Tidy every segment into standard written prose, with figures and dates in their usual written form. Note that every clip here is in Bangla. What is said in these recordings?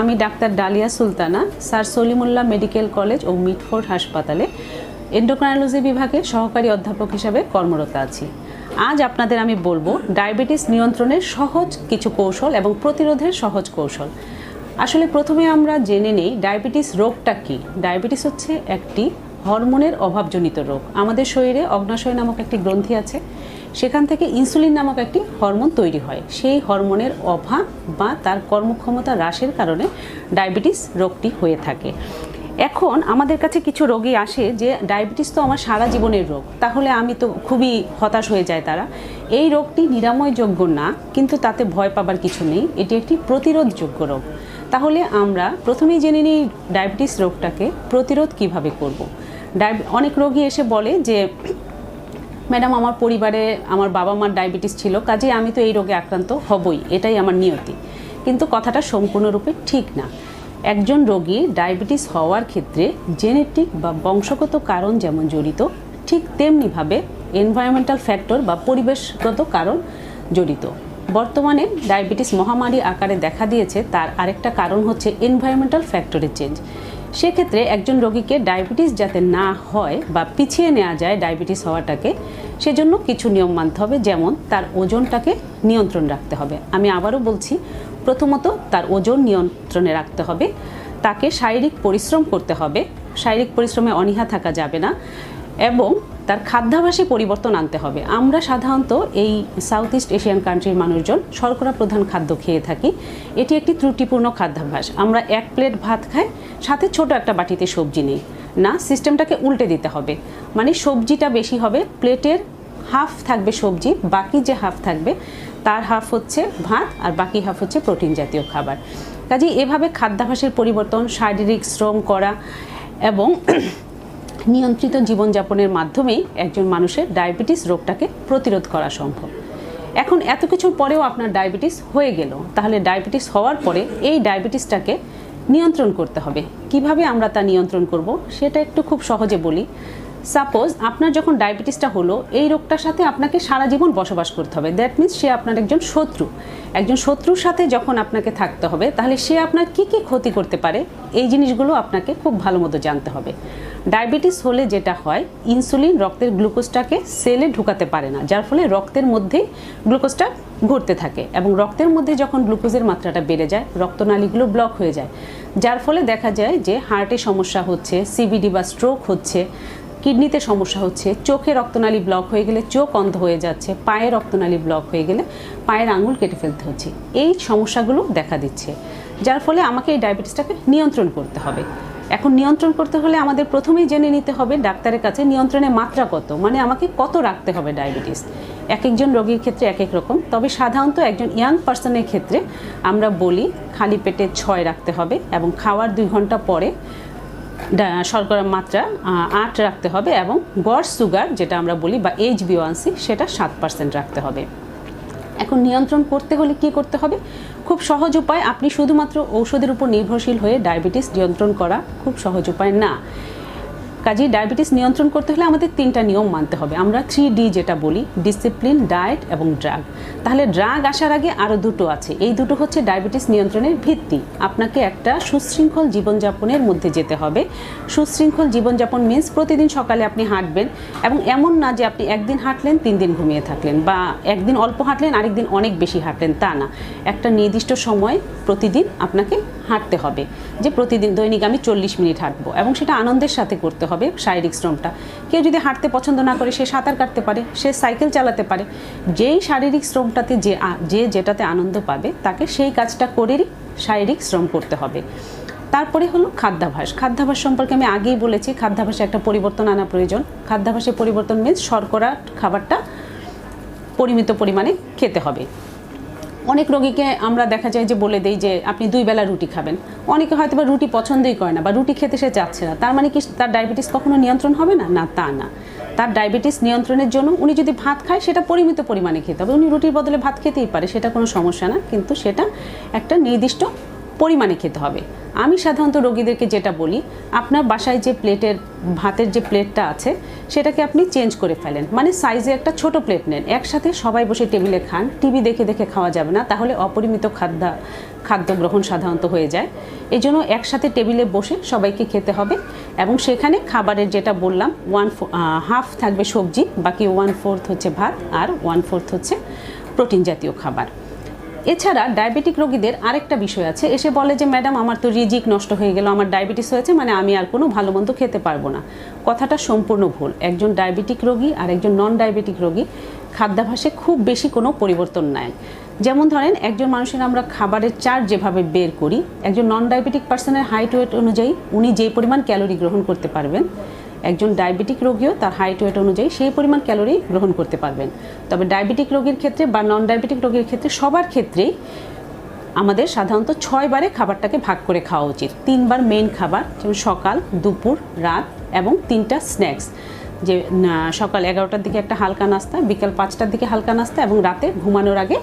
আমি doctor Dalia Sultana sir Salimullah medical college ও মিটফোর্ড হাসপাতালে এন্ডোক্রাইনোলজি বিভাগে সহকারী অধ্যাপক হিসাবে কর্মরত আছি। আজ আপনাদের আমি বলবো ডায়াবেটিস নিয়ন্ত্রণের সহজ কিছু কৌশল এবং প্রতিরোধের সহজ কৌশল। আসলে প্রথমে আমরা জেনে নেই ডায়াবেটিস রোগটা কী। ডায়াবেটিস হচ্ছে একটি হরমোনের অভাবজনিত রোগ। আমাদের শরীরে অগ্নাশয় নামক একটি গ্রন্থি আছে, সেখান থেকে ইনসুলিন নামক একটি হরমোন তৈরি হয়। সেই হরমোনের অভাব বা তার কর্মক্ষমতা হ্রাসের কারণে ডায়াবেটিস রোগটি হয়ে থাকে। এখন আমাদের কাছে কিছু রোগী আসে যে ডায়াবেটিস তো আমার সারা জীবনের রোগ, তাহলে আমি তো খুবই হতাশ হয়ে যায় তারা। এই রোগটি নিরাময়যোগ্য না, কিন্তু তাতে ভয় পাবার কিছু নেই, এটি একটি প্রতিরোধযোগ্য রোগ। তাহলে আমরা প্রথমেই জেনে নিই ডায়াবেটিস রোগটাকে প্রতিরোধ কিভাবে করব। অনেক রোগী এসে বলে যে ম্যাডাম আমার পরিবারে আমার বাবা মার ডায়াবেটিস ছিল, কাজেই আমি তো এই রোগে আক্রান্ত হবই, এটাই আমার নিয়তি। কিন্তু কথাটা সম্পূর্ণরূপে ঠিক না। একজন রোগী ডায়াবেটিস হওয়ার ক্ষেত্রে জেনেটিক বা বংশগত কারণ যেমন জড়িত, ঠিক তেমনিভাবে এনভায়রনমেন্টাল ফ্যাক্টর বা পরিবেশগত কারণ জড়িত। বর্তমানে ডায়াবেটিস মহামারী আকারে দেখা দিয়েছে, তার আরেকটা কারণ হচ্ছে এনভায়রনমেন্টাল ফ্যাক্টরের চেঞ্জ। সেক্ষেত্রে একজন রোগীকে ডায়াবেটিস যাতে না হয় বা পিছিয়ে নেওয়া যায় ডায়াবেটিস হওয়াটাকে, সেজন্য কিছু নিয়ম মানতে হবে। যেমন তার ওজনটাকে নিয়ন্ত্রণ রাখতে হবে। আমি আবারও বলছি, প্রথমত তার ওজন নিয়ন্ত্রণে রাখতে হবে, তাকে শারীরিক পরিশ্রম করতে হবে, শারীরিক পরিশ্রমে অনীহা থাকা যাবে না, এবং তার খাদ্যাভ্যাসে পরিবর্তন আনতে হবে। আমরা সাধারণত এই সাউথ ইস্ট এশিয়ান কান্ট্রির মানুষজন শর্করা প্রধান খাদ্য খেয়ে থাকি। এটি একটি ত্রুটিপূর্ণ খাদ্যাভ্যাস। আমরা এক প্লেট ভাত খাই, সাথে ছোট একটা বাটিতে সবজি নেই না, সিস্টেমটাকে উল্টে দিতে হবে। মানে সবজিটা বেশি হবে, প্লেটের হাফ থাকবে সবজি, বাকি যে হাফ থাকবে তার হাফ হচ্ছে ভাত আর বাকি হাফ হচ্ছে প্রোটিন জাতীয় খাবার। কাজেই এভাবে খাদ্যাভ্যাসের পরিবর্তন, শারীরিক শ্রম করা এবং নিয়ন্ত্রিত জীবনযাপনের মাধ্যমেই একজন মানুষের ডায়াবেটিস রোগটাকে প্রতিরোধ করা সম্ভব। এখন এত কিছুর পরেও আপনার ডায়াবেটিস হয়ে গেল, তাহলে ডায়াবেটিস হওয়ার পরে এই ডায়াবেটিসটাকে নিয়ন্ত্রণ করতে হবে। কিভাবে আমরা তা নিয়ন্ত্রণ করব সেটা একটু খুব সহজে বলি। সাপোজ আপনার যখন ডায়াবেটিসটা হলো, এই রোগটার সাথে আপনাকে সারা জীবন বসবাস করতে হবে। দ্যাট মিনস সে আপনার একজন শত্রু। একজন শত্রুর সাথে যখন আপনাকে থাকতে হবে, তাহলে সে আপনার কী কী ক্ষতি করতে পারে এই জিনিসগুলো আপনাকে খুব ভালো মতো জানতে হবে। ডায়াবেটিস হলে যেটা হয়, ইনসুলিন রক্তের গ্লুকোজটাকে সেলে ঢুকাতে পারে না, যার ফলে রক্তের মধ্যেই গ্লুকোজটা ঘুরতে থাকে, এবং রক্তের মধ্যে যখন গ্লুকোজের মাত্রাটা বেড়ে যায়, রক্তনালীগুলো ব্লক হয়ে যায়, যার ফলে দেখা যায় যে হার্টে সমস্যা হচ্ছে, সিবিডি বা স্ট্রোক হচ্ছে, কিডনিতে সমস্যা হচ্ছে, চোখে রক্তনালী ব্লক হয়ে গেলে চোখ অন্ধ হয়ে যাচ্ছে, পায়ে রক্তনালী ব্লক হয়ে গেলে পায়ের আঙুল কেটে ফেলতে হচ্ছে। এই সমস্যাগুলো দেখা দিচ্ছে, যার ফলে আমাকে এই ডায়াবেটিসটাকে নিয়ন্ত্রণ করতে হবে। এখন নিয়ন্ত্রণ করতে হলে আমাদের প্রথমেই জেনে নিতে হবে ডাক্তারের কাছে নিয়ন্ত্রণের মাত্রা কত, মানে আমাকে কত রাখতে হবে ডায়াবেটিস। এক একজন রোগীর ক্ষেত্রে এক এক রকম, তবে সাধারণত একজন ইয়াং পার্সনের ক্ষেত্রে আমরা বলি খালি পেটে 6 রাখতে হবে, এবং খাওয়ার 2 ঘন্টা পরে শর্করার মাত্রা 8 রাখতে হবে, এবং গড় সুগার যেটা আমরা বলি বা HbA1c সেটা 7% রাখতে হবে। এখন নিয়ন্ত্রণ করতে হলে কি করতে হবে? খুব সহজ উপায়। আপনি শুধুমাত্র ঔষধের উপর নির্ভরশীল হয়ে ডায়াবেটিস নিয়ন্ত্রণ করা খুব সহজ উপায় না। কাজেই ডায়াবেটিস নিয়ন্ত্রণ করতে হলে আমাদের 3টা নিয়ম মানতে হবে। আমরা 3D যেটা বলি, ডিসিপ্লিন, ডায়েট এবং ড্রাগ। তাহলে ড্রাগ আসার আগে আরও 2টো আছে। এই 2টো হচ্ছে ডায়াবেটিস নিয়ন্ত্রণের ভিত্তি। আপনাকে একটা সুশৃঙ্খল জীবনযাপনের মধ্যে যেতে হবে। সুশৃঙ্খল জীবনযাপন মিন্স প্রতিদিন সকালে আপনি হাঁটবেন, এবং এমন না যে আপনি একদিন হাঁটলেন 3 দিন ঘুমিয়ে থাকলেন, বা একদিন অল্প হাঁটলেন আরেকদিন অনেক বেশি হাঁটলেন, তা না। একটা নির্দিষ্ট সময় প্রতিদিন আপনাকে হাঁটতে হবে, যে প্রতিদিন দৈনিক আমি 40 মিনিট হাঁটবো, এবং সেটা আনন্দের সাথে করতে হবে শারীরিক শ্রমটা। কেউ যদি হাঁটতে পছন্দ না করে, সে সাঁতার কাটতে পারে, সে সাইকেল চালাতে পারে। যেই শারীরিক শ্রমটাতে যে যেটাতে আনন্দ পাবে, তাকে সেই কাজটা করেই শারীরিক শ্রম করতে হবে। তারপরে হলো খাদ্যাভ্যাস। খাদ্যাভ্যাস সম্পর্কে আমি আগেই বলেছি, খাদ্যাভ্যাসে একটা পরিবর্তন আনা প্রয়োজন। খাদ্যাভ্যাসে পরিবর্তন মিন্স শর্করা খাবারটা পরিমিত পরিমাণে খেতে হবে। অনেক রোগীকে আমরা দেখা যায় যে বলে দেই যে আপনি 2 বেলা রুটি খাবেন। অনেকে হয়তো বা রুটি পছন্দই করে না, বা রুটি খেতে সে চাচ্ছে না। তার মানে কি তার ডায়াবেটিস কখনো নিয়ন্ত্রণ হবে না? না, তা না। তার ডায়াবেটিস নিয়ন্ত্রণের জন্য উনি যদি ভাত খায়, সেটা পরিমিত পরিমাণে খেতে হবে। উনি রুটির বদলে ভাত খেতেই পারে, সেটা কোনো সমস্যা না, কিন্তু সেটা একটা নির্দিষ্ট পরিমাণে খেতে হবে। আমি সাধারণত রোগীদেরকে যেটা বলি, আপনার বাসায় যে প্লেটের ভাতের যে প্লেটটা আছে, সেটাকে আপনি চেঞ্জ করে ফেলেন, মানে সাইজে একটা ছোট প্লেট নেন, একসাথে সবাই বসে টেবিলে খান। টিভি দেখে দেখে খাওয়া যাবে না, তাহলে অপরিমিত খাদ্য গ্রহণ সাধারণত হয়ে যায়। এই জন্য একসাথে টেবিলে বসে সবাইকে খেতে হবে, এবং সেখানে খাবারের যেটা বললাম হাফ থাকবে সবজি, বাকি 1/4 হচ্ছে ভাত আর 1/4 হচ্ছে প্রোটিন জাতীয় খাবার। এছাড়া ডায়াবেটিক রোগীদের আরেকটা বিষয় আছে, এসে বলে যে ম্যাডাম আমার তো রিজিক নষ্ট হয়ে গেল, আমার ডায়াবেটিস হয়েছে, মানে আমি আর কোনো ভালো মন্দ খেতে পারবো না। কথাটা সম্পূর্ণ ভুল। একজন ডায়াবেটিক রোগী আর একজন নন ডায়াবেটিক রোগী খাদ্যাভ্যাসে খুব বেশি কোনো পরিবর্তন নাই। যেমন ধরেন একজন মানুষের আমরা খাবারের চার্ট যেভাবে বের করি, একজন নন ডায়াবেটিক পার্সনের হাইট ওয়েট অনুযায়ী উনি যেই পরিমাণ ক্যালোরি গ্রহণ করতে পারবেন, একজন ডায়াবেটিক রোগীও তার হাইট ওয়েট অনুযায়ী সেই পরিমাণ ক্যালোরি গ্রহণ করতে পারবেন। তবে ডায়াবেটিক রোগীর ক্ষেত্রে বা নন ডায়াবেটিক রোগীর ক্ষেত্রে সবার ক্ষেত্রেই আমাদের সাধারণত 6 বারে খাবারটাকে ভাগ করে খাওয়া উচিত। 3 বার মেইন খাবার, যেমন সকাল, দুপুর, রাত, এবং 3টা স্ন্যাক্স, যে সকাল 11টার দিকে একটা হালকা নাস্তা, বিকাল 5টার দিকে হালকা নাস্তা, এবং রাতে ঘুমানোর আগে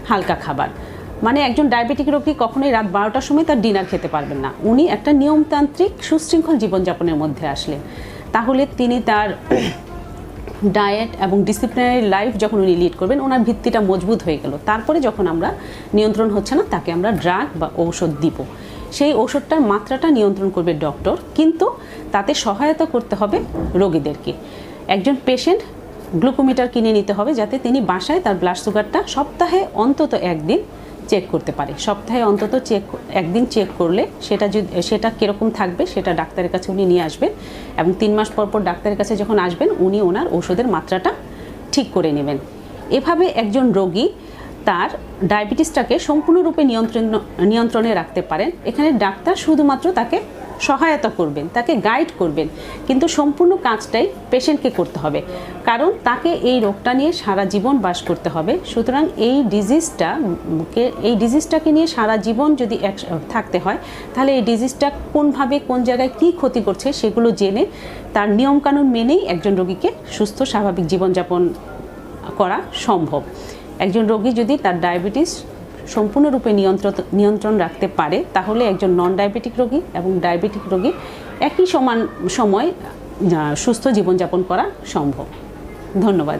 হালকা খাবার। মানে একজন ডায়াবেটিক রোগী কখনোই রাত 12টার সময় তার ডিনার খেতে পারবেন না। উনি একটা নিয়মতান্ত্রিক সুশৃঙ্খল জীবনযাপনের মধ্যে আসলে, তাহলে তিনি তার ডায়েট এবং ডিসিপ্লিনারি লাইফ যখন উনি লিড করবেন, ওনার ভিত্তিটা মজবুত হয়ে গেল। তারপরে যখন আমরা নিয়ন্ত্রণ হচ্ছে না, তাকে আমরা ড্রাগ বা ঔষধ দিব। সেই ঔষধটার মাত্রাটা নিয়ন্ত্রণ করবে ডক্টর, কিন্তু তাতে সহায়তা করতে হবে রোগীদেরকে। একজন পেশেন্ট গ্লুকোমিটার কিনে নিতে হবে, যাতে তিনি বাসায় তার ব্লাড সুগারটা সপ্তাহে অন্তত একদিন চেক করতে পারে। সপ্তাহে অন্তত একদিন চেক করলে সেটা কীরকম থাকবে সেটা ডাক্তারের কাছে উনি নিয়ে আসবেন, এবং 3 মাস পর পর ডাক্তারের কাছে যখন আসবেন উনি ওনার ওষুধের মাত্রাটা ঠিক করে নেবেন। এভাবে একজন রোগী তার ডায়াবেটিসটাকে সম্পূর্ণরূপে নিয়ন্ত্রণে রাখতে পারেন। এখানে ডাক্তার শুধুমাত্র তাকে সহায়তা করবেন, তাকে গাইড করবেন, কিন্তু সম্পূর্ণ কাজটাই পেশেন্টকে করতে হবে, কারণ তাকে এই রোগটা নিয়ে সারা জীবন বাস করতে হবে। সুতরাং এই ডিজিজটাকে নিয়ে সারা জীবন যদি থাকতে হয়, তাহলে এই ডিজিজটা কোনভাবে কোন জায়গায় কী ক্ষতি করছে সেগুলো জেনে তার নিয়মকানুন মেনেই একজন রোগীকে সুস্থ স্বাভাবিক জীবনযাপন করা সম্ভব। একজন রোগী যদি তার ডায়াবেটিস সম্পূর্ণরূপে নিয়ন্ত্রণ রাখতে পারে, তাহলে একজন নন ডায়াবেটিক রোগী এবং ডায়াবেটিক রোগী একই সময় সুস্থ জীবনযাপন করা সম্ভব। ধন্যবাদ।